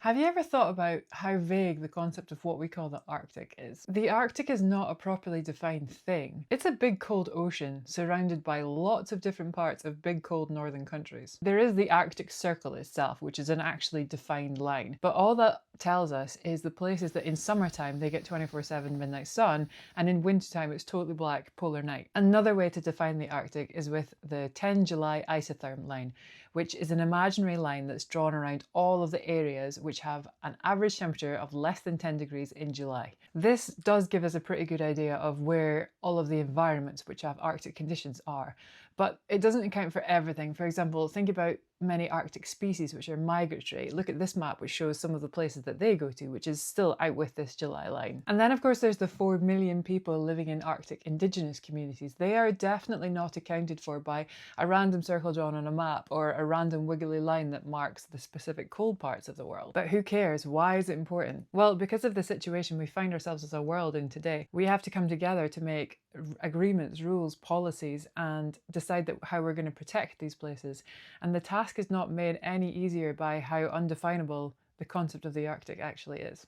Have you ever thought about how vague the concept of what we call the Arctic is? The Arctic is not a properly defined thing. It's a big cold ocean surrounded by lots of different parts of big cold northern countries. There is the Arctic Circle itself, which is an actually defined line, but all that tells us is the places that in summertime they get 24/7 midnight sun, and in wintertime it's totally black polar night. Another way to define the Arctic is with the 10 July isotherm line, which is an imaginary line that's drawn around all of the areas which have an average temperature of less than 10 degrees in July. This does give us a pretty good idea of where all of the environments which have Arctic conditions are, but it doesn't account for everything. For example, think about many Arctic species which are migratory. Look at this map which shows some of the places that they go to, which is still out with this July line. And then of course there's the 4 million people living in Arctic indigenous communities. They are definitely not accounted for by a random circle drawn on a map or a random wiggly line that marks the specific cold parts of the world. But who cares? Why is it important? Well, because of the situation we find ourselves as a world in today, we have to come together to make agreements, rules, policies, and decide how we're going to protect these places. And the task is not made any easier by how undefinable the concept of the Arctic actually is.